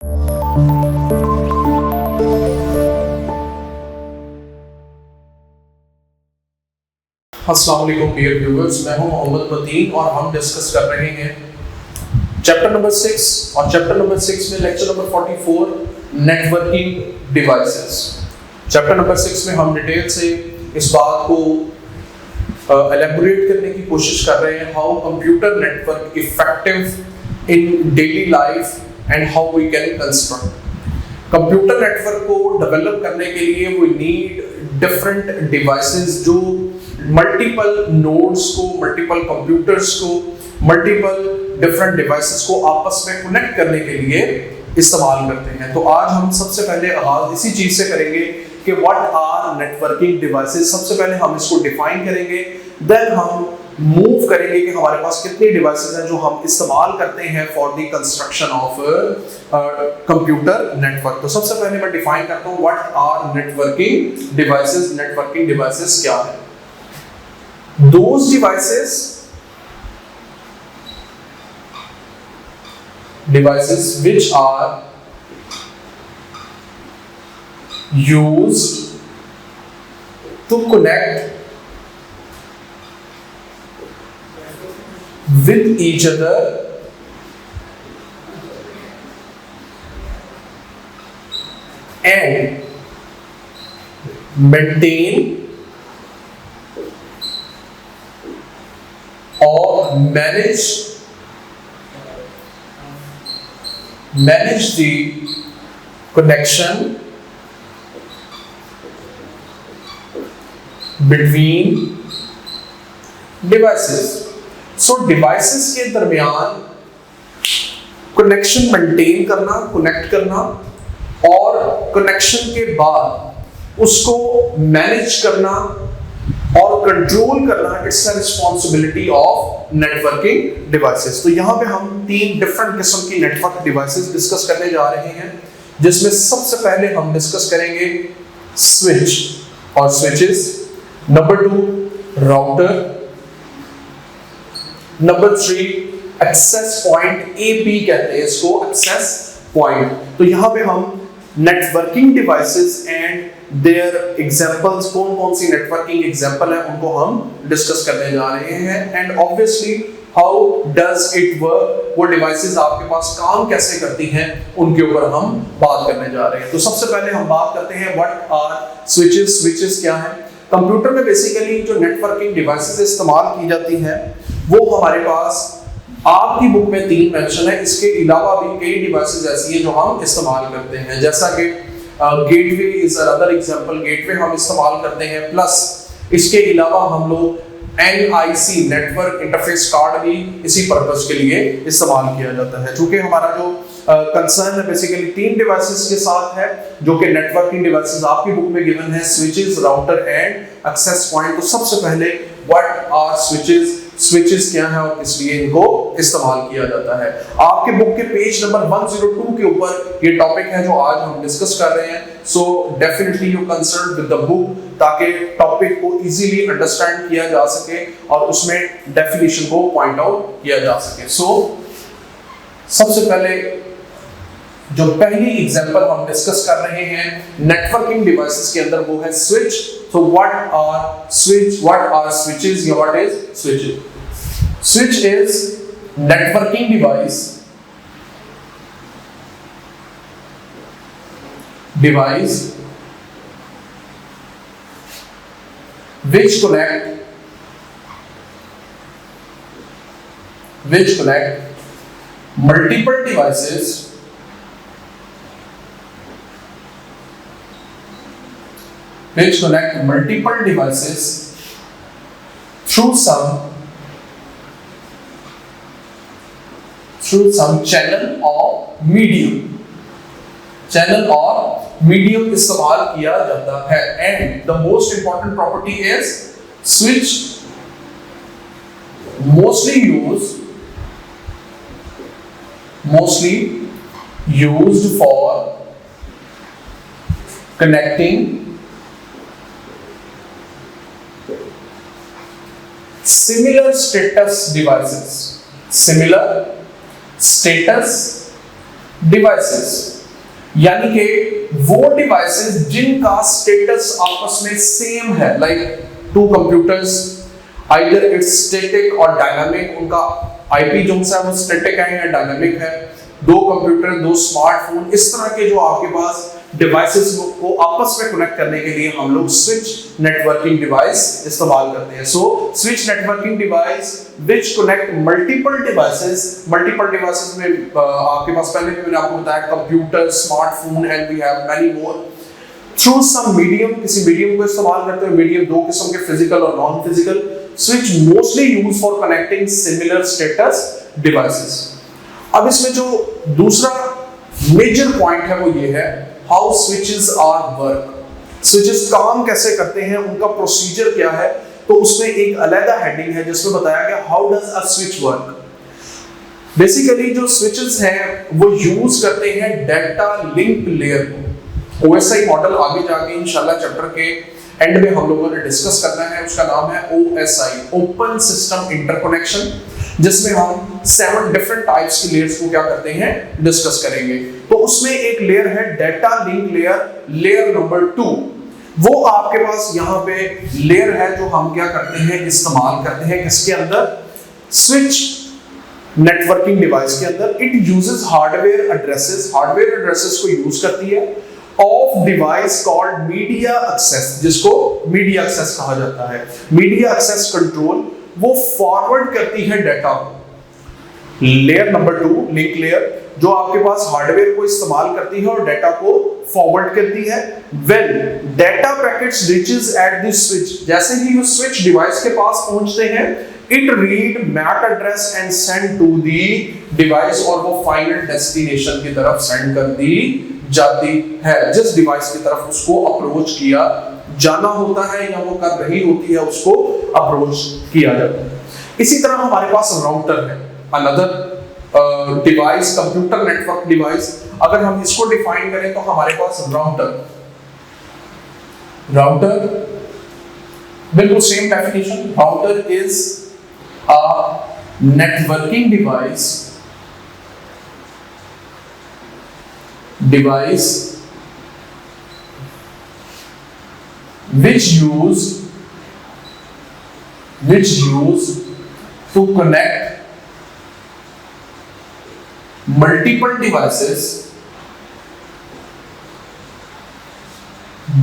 अस्सलाम वालेकुम dear viewers, मैं हूं मोहम्मद मतीन और हम डिस्कस कर रहे हैं चैप्टर नंबर 6 और चैप्टर नंबर 6 में lecture number 44 networking devices. Chapter number 6 में हम डिटेल से इस बात को एलैबोरेट करने की कोशिश कर रहे हैं how computer network effective in daily life and how we can construct. Computer network को डेवलप करने के लिए वी नीड डिफरेंट डिवाइसेस जो मल्टीपल नोड्स को, मल्टीपल कंप्यूटर्स को, मल्टीपल डिफरेंट डिवाइसेस को आपस में कनेक्ट करने के लिए इस्तेमाल करते हैं। तो आज हम सबसे पहले आगाज इसी चीज से करेंगे कि व्हाट आर नेटवर्किंग डिवाइसेस। सबसे पहले हम इसको डिफाइन करेंगे, देन हम मूव करेंगे कि हमारे पास कितनी डिवाइसेस हैं जो हम इस्तेमाल करते हैं for the construction of computer network. तो सबसे पहले मैं डिफाइन करता हूं what are networking devices. Networking devices क्या है? Those devices which are used to connect with each other and maintain or manage the connection between devices। So devices के दरमियान कनेक्शन मेंटेन करना, कनेक्ट करना और कनेक्शन के बाद उसको मैनेज करना और कंट्रोल करना, it's the responsibility of networking devices. तो यहां पे हम तीन डिफरेंट किस्म की नेटवर्क डिवाइसेस डिस्कस करने जा रहे हैं, जिसमें सबसे पहले हम डिस्कस करेंगे स्विच और switches, number 2 router, number 3 access point, AP कहते हैं इसको, एक्सेस पॉइंट। तो यहां पे हम networking devices and their examples, कौन कौन सी नेटवर्किंग एग्जांपल है उनको हम डिस्कस करने जा रहे हैं, and obviously how does it work, वो डिवाइसेस आपके पास काम कैसे करती हैं उनके ऊपर हम बात करने जा रहे हैं। तो सबसे पहले हम बात करते हैं व्हाट आर स्विचेस। स्विचेस क्या है? कंप्यूटर में बेसिकली जो नेटवर्किंग डिवाइसेस इस्तेमाल की जाती हैं वो हमारे पास आपकी बुक में 3 मेंशन है, इसके अलावा भी कई डिवाइसेस ऐसी हैं जो हम इस्तेमाल करते हैं, जैसा कि gateway is another example. Gateway हम इस्तेमाल करते हैं, प्लस इसके अलावा हम लोग NIC नेटवर्क इंटरफेस कार्ड भी इसी पर्पस के लिए इस्तेमाल किया जाता है। चूंकि हमारा जो कंसर्न है बेसिकली 3 डिवाइसेस के साथ है जो कि नेटवर्किंग डिवाइसेस आपकी बुक में गिवन है, switches, router and access point. तो सबसे पहले व्हाट आर स्विचेस, स्विचेस क्या है और किस लिए इनको इस्तेमाल किया जाता है। आपके बुक के पेज नंबर 102 के ऊपर ये टॉपिक है जो आज हम डिस्कस कर रहे हैं। So definitely you consult with the book ताकि टॉपिक को इजीली अंडरस्टैंड किया जा सके और उसमें डेफिनेशन को पॉइंट आउट किया जा सके। सो सबसे पहले जो पहली एग्जांपल हम डिस्कस कर रहे हैं नेटवर्किंग डिवाइसेस के अंदर वो है switch. So what are switches? What is switches? Switch is networking device which connect multiple devices through some channel or medium इस्तेमाल किया जाता है। And the most important property is switch mostly used for connecting similar status devices यानी कि वो devices जिनका status आपस में सेम है, like two computers either it's static और डायनामिक, उनका आईपी जो है वो स्टैटिक है या डायनामिक है, दो कंप्यूटर, दो स्मार्टफोन, इस तरह के जो आपके पास डिवाइसेस को आपस में कनेक्ट करने के लिए हम लोग स्विच नेटवर्किंग डिवाइस इस्तेमाल करते हैं। So switch networking device which connect multiple devices में आपके पास पहले भी मैंने आपको बताया computer, smartphone and we have many more through some medium, किसी मीडियम को इस्तेमाल करते हैं। मीडियम दो किस्म के, फिजिकल और non physical. Switch mostly used for connecting similar status devices. अब इसमें जो दूसरा मेजर पॉइंट है वो ये है how switches are work. Switches काम कैसे करते हैं, उनका प्रोसीजर क्या है, तो उसमें एक अलग हेडिंग है जिसमें बताया गया how does a switch work. Basically जो स्विचेस हैं वो यूज करते हैं डाटा लिंक लेयर को। ओएसआई मॉडल आगे जाके इंशाल्लाह चैप्टर के एंड में हम लोगों ने डिस्कस करना है, उसका नाम है ओएसआई, ओपन सिस्टम इंटरकनेक्शन, जिसमें हम 7 डिफरेंट टाइप्स की लेयर्स को क्या करते हैं डिस्कस करेंगे। तो उसमें एक लेयर है data link layer, layer number 2। वो आपके पास यहाँ पे लेयर है जो हम क्या करते हैं इस्तेमाल करते हैं किसके अंदर, स्विच नेटवर्किंग डिवाइस के अंदर। इट यूजेस हार्डवेयर एड्रेसेस को यूज करती है of device called media access, जिसको मीडिया एक्सेस कहा जाता है। मीडिया एक्सेस कंट्रोल वो फॉरवर्ड करती है डाटा को। लेयर नंबर 2 लिंक लेयर जो आपके पास हार्डवेयर को इस्तेमाल करती है और डाटा को फॉरवर्ड करती है। When data packets reaches at the switch, जैसे ही वो स्विच डिवाइस के पास पहुंचते हैं, it read MAC address and send to the device, और वो फाइनल डेस्टिनेशन की तरफ सेंड कर दी जाती है। जिस डिवाइस की तरफ उसको अप्रोच किया जाना होता है या वो कर रही होती है उसको अप्रोच किया जाता है। इसी तरह हमारे पास राउटर है, another device, computer network device. अगर हम इसको डिफाइन करें तो हमारे पास राउटर बिल्कुल same definition. Router is a networking device which use to connect multiple devices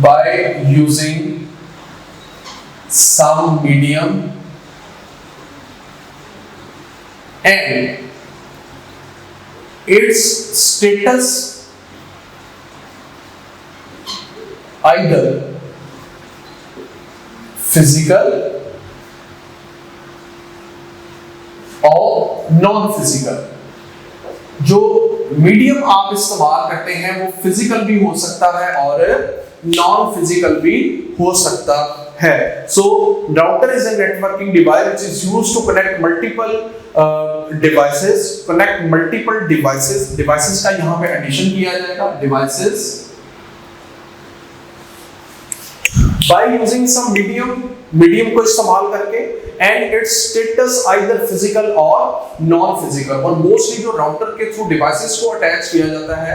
by using some medium and its status either physical और नॉन फिजिकल। जो medium आप इस्तेमाल करते हैं वो फिजिकल भी हो सकता है और नॉन फिजिकल भी हो सकता है। So router is a networking device which is used to connect multiple devices. Devices का यहां पे एडिशन किया जाएगा, devices by using some medium को इस्तेमाल करके and its status either physical or non physical। और मोस्टली जो राउटर के थ्रू डिवाइसेस को अटैच किया जाता है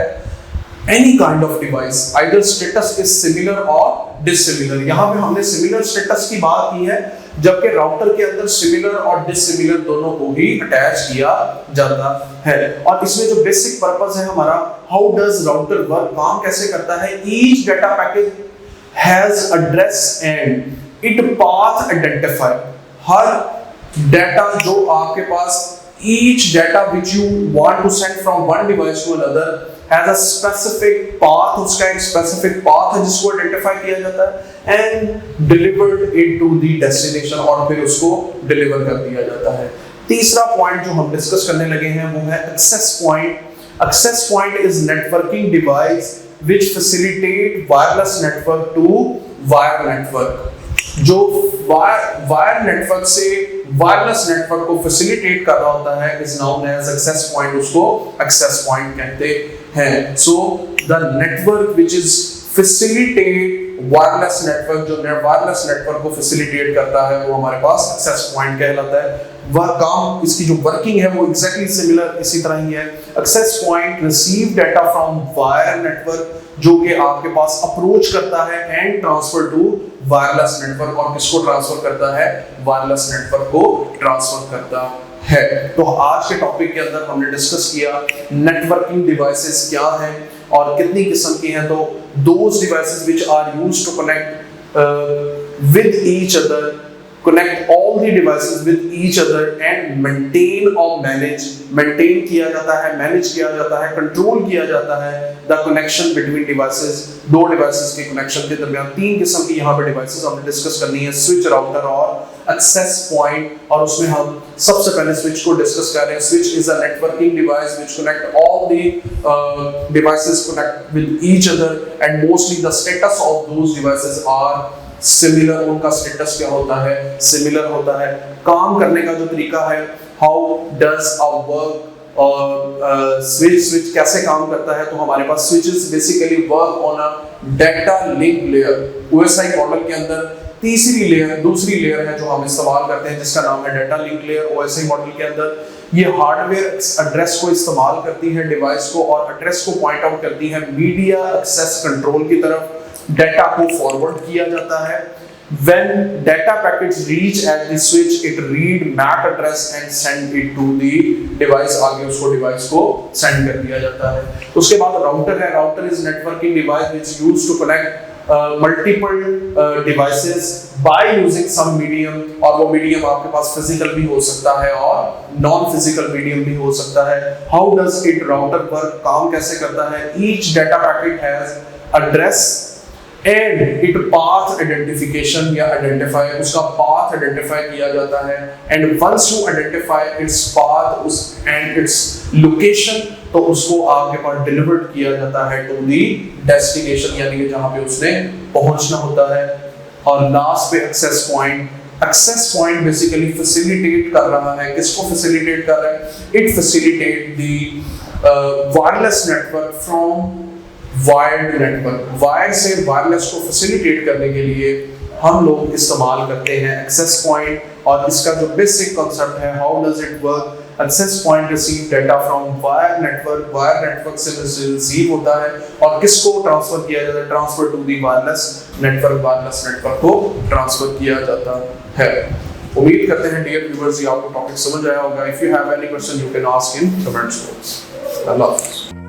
any kind of device either status is similar or dissimilar। यहाँ पे हमने similar status की बात की है, जबकि राउटर के अंदर similar और dissimilar दोनों को ही अटैच किया जाता है। और इसमें जो बेसिक पर्पस है हमारा, how does router work, काम कैसे करता है। each data package has address and it path identifier। Her data जो आपके पास, each data which you want to send from one device to another has a specific path, उसका एक specific path है जिसको identify किया जाता है and delivered it to the destination, और फिर उसको deliver कर दिया जाता है। तीसरा पॉइंट जो हम डिस्कस करने लगे हैं वो है access point। Access point is networking device which facilitate wireless network to wire network। जो वायर नेटवर्क से वायरलेस नेटवर्क को फैसिलिटेट कर रहा होता है is known as access point, उसको access point कहते हैं। So the network which is facilitate wireless network, जो वायरलेस नेटवर्क को फैसिलिटेट करता है वो हमारे पास access point कहलाता है। वह काम, इसकी जो वर्किंग है वो एग्जैक्टली सिमिलर इसी तरह ही है। Access point receive data from wire network, जो कि आपके पास अप्रोच करता है and transfer to wireless network, और किसको ट्रांसफर करता है, वायरलेस नेटवर्क को ट्रांसफर करता है। तो आज के टॉपिक के अंदर हमने डिस्कस किया नेटवर्किंग डिवाइसेस क्या हैं और कितनी किस्म की हैं। तो those devices which are used to connect with each other, connect all the devices with each other and maintain or manage, maintain किया जाता है, manage किया जाता है, control किया जाता है the connection between devices, दो devices के connection के दरमियान। तीन किस्म की यहाँ पे devices हमने डिस्कस करनी है, switch, router और access point। और उसमें हम सबसे पहले switch को डिस्कस कर रहे हैं। switch is a networking device which connect all the devices connect with each other and mostly the status of those devices are similar. उनका स्टेटस क्या होता है, सिमिलर होता है। काम करने का जो तरीका है, हाउ डज अ वर्क और स्विच कैसे काम करता है, तो हमारे पास switches basically work on a data link layer. OSI model के अंदर तीसरी लेयर, दूसरी लेयर है जो हम इस्तेमाल करते हैं, जिसका नाम है data link layer. OSI model के अंदर ये हार्डवेयर एड्रेस को इस्तेमाल करती है, डिवाइस को, और एड्रेस को पॉइंट आउट करती है मीडिया एक्सेस कंट्रोल की तरफ। डाटा को फॉरवर्ड किया जाता है। When data packets reach at the switch, it read MAC address and send it to the device। आगे उसको डिवाइस को सेंड कर दिया जाता है। उसके बाद राउटर है। Router is networking device which used to connect multiple devices by using some medium, और वो मीडियम आपके पास फिजिकल भी हो सकता है और नॉन फिजिकल मीडियम भी हो सकता है। How does it router work? काम कैसे करता है? Each data packet has address and it path identification या identify, उसका path identify किया जाता है। and once you identify its path and its location, तो उसको आपके पास delivered किया जाता है to the destination, यानी कि जहाँ पे उसने पहुँचना होता है। और लास्ट पे access point basically facilitate कर रहा है, किसको facilitate कर रहा है? It facilitate the wireless network from wired network. Wire से वायरलेस को फैसिलिटेट करने के लिए हम लोग इस्तेमाल करते हैं एक्सेस पॉइंट। और इसका जो बेसिक कांसेप्ट है, how does it work? Access point receive data from wire network, wire network से रिसीव होता है और किसको ट्रांसफर किया जाता है? Transfer to the wireless network, wireless network को ट्रांसफर किया जाता है। उम्मीद करते हैं डियर व्यूअर्स ये आपको टॉपिक समझ आया होगा। If you have any question you can ask in comments box. अल्लाह हाफिज़।